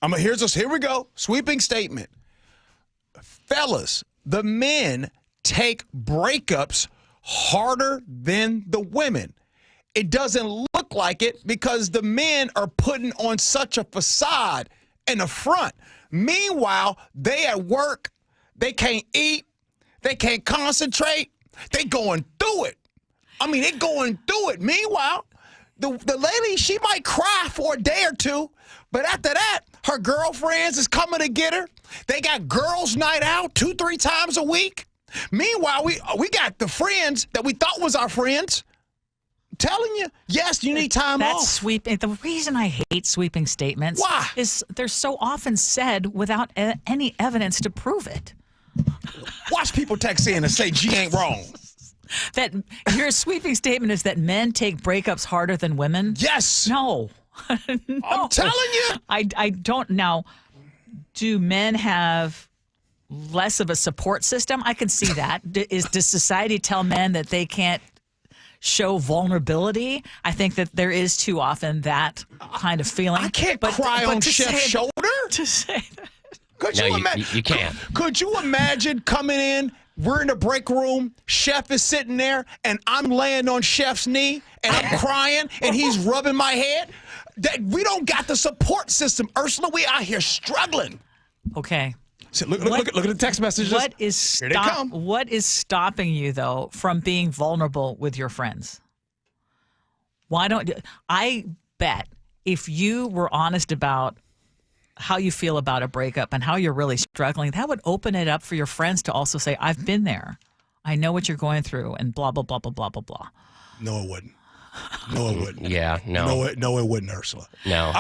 Here we go. Sweeping statement. Fellas, the men take breakups harder than the women. It doesn't look like it because the men are putting on such a facade in the front. Meanwhile, they at work, they can't eat, they can't concentrate, they going through it. They going through it. Meanwhile, the lady, she might cry for a day or two, but after that, her girlfriends is coming to get her. They got girls' night out 2-3 times a week. Meanwhile, we got the friends that we thought was our friends telling you, yes, you need time off. That's sweeping. The reason I hate sweeping statements is they're so often said without any evidence to prove it. Watch people text in and say G ain't wrong. That your sweeping statement is that men take breakups harder than women? Yes. No. No. I'm telling you. I don't. Now, do men have less of a support system? I can see that. Does society tell men that they can't show vulnerability? I think that there is too often that kind of feeling. I can't cry on Chef's shoulder. To say that. Could you imagine? You can't. Could you imagine coming in? We're in the break room. Chef is sitting there, and I'm laying on Chef's knee, and I'm crying, and he's rubbing my head. That we don't got the support system, Ursula. We out here struggling. Okay. So look at the text messages. What is stopping you though from being vulnerable with your friends? Why don't I bet if you were honest about how you feel about a breakup and how you're really struggling, that would open it up for your friends to also say, I've been there. I know what you're going through, and blah, blah, blah, blah, blah, blah, blah. No, it wouldn't. No, it wouldn't. Yeah, no. No, it wouldn't, Ursula. No.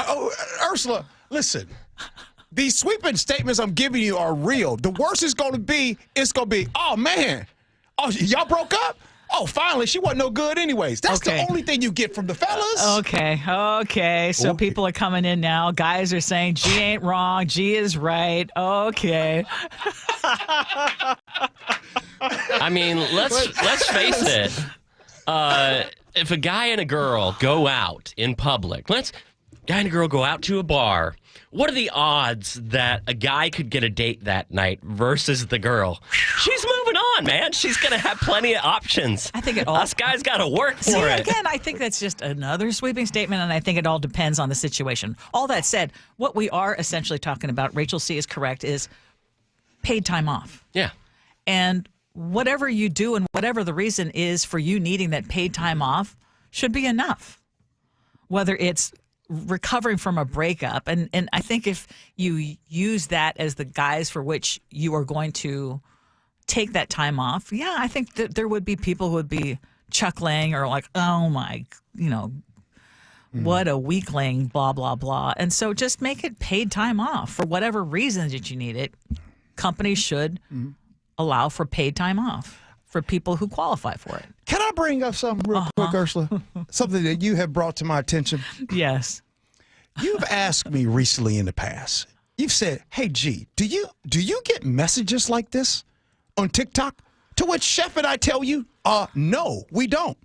Ursula, listen. These sweeping statements I'm giving you are real. The worst is going to be, oh, man. Oh, y'all broke up? Oh, finally, she wasn't no good anyways. That's the only thing you get from the fellas. Okay. So people are coming in now. Guys are saying G ain't wrong. G is right. Okay. Let's face it. If a guy and a girl go out in public, guy and a girl go out to a bar, what are the odds that a guy could get a date that night versus the girl? She's moving on, man. She's going to have plenty of options. I think it all... Us guys got to work for it. Again, I think that's just another sweeping statement, and I think it all depends on the situation. All that said, what we are essentially talking about, Rachel C. is correct, is paid time off. Yeah. And whatever you do and whatever the reason is for you needing that paid time off should be enough. Whether it's recovering from a breakup. And I think if you use that as the guise for which you are going to take that time off, yeah, I think that there would be people who would be chuckling or like, oh my, what a weakling, blah, blah, blah. And so just make it paid time off for whatever reasons that you need it. Companies should allow for paid time off for people who qualify for it. Can I bring up something real quick, Ursula? Something that you have brought to my attention. Yes. You've asked me recently in the past. You've said, "Hey, G, do you get messages like this on TikTok?" To which Chef and I tell you, no, we don't.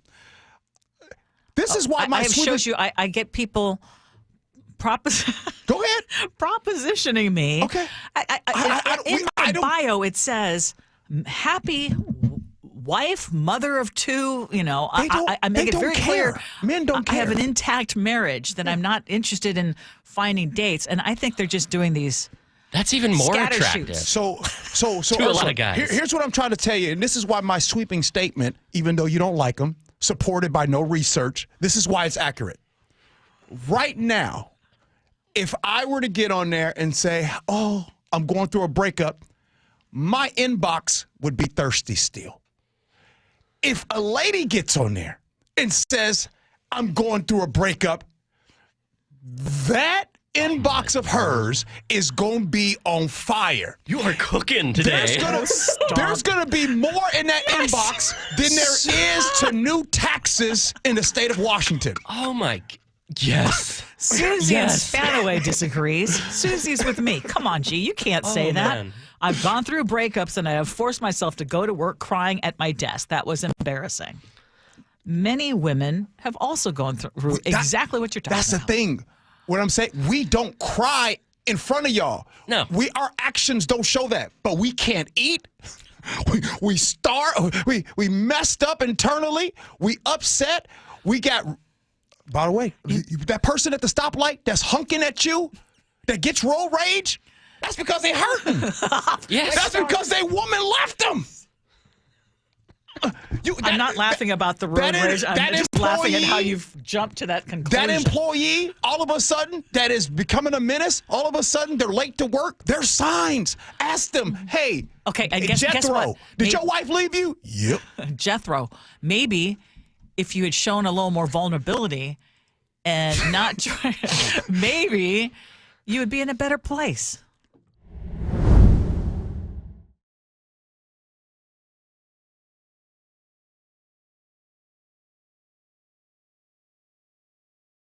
This is why I have showed you. I get people Go ahead. propositioning me. Okay. In my bio, it says, happy wife, mother of two. I make it very clear. Men don't care. I have an intact marriage, that I'm not interested in finding dates. And I think they're just doing these. That's even more scatter attractive. shoots. So to a lot of guys. Here's what I'm trying to tell you, and this is why my sweeping statement, even though you don't like them, supported by no research, this is why it's accurate. Right now, if I were to get on there and say, oh, I'm going through a breakup, my inbox would be thirsty still. If a lady gets on there and says, I'm going through a breakup, that inbox of hers is going to be on fire. You are cooking today. There's going to be more in that inbox than there is to new taxes in the state of Washington. Oh, my... Yes. Susie in Spanaway disagrees. Susie's with me. Come on, G. You can't say that. Man. I've gone through breakups and I have forced myself to go to work crying at my desk. That was embarrassing. Many women have also gone through exactly what you're talking about. That's the thing. What I'm saying, we don't cry in front of y'all. No. Our actions don't show that, but we can't eat. We messed up internally. We upset. We got, by the way, that person at the stoplight that's hunking at you, that gets road rage, that's because they hurting. Yes. That's because their woman left them. I'm not laughing about the road rage. I'm just laughing at how you've jumped to that conclusion. That employee, all of a sudden, that is becoming a menace, all of a sudden, they're late to work. There's signs. Ask them, hey, okay, I guess Jethro, what? Did your wife leave you? Yep. Jethro, maybe if you had shown a little more vulnerability and not try, maybe you would be in a better place.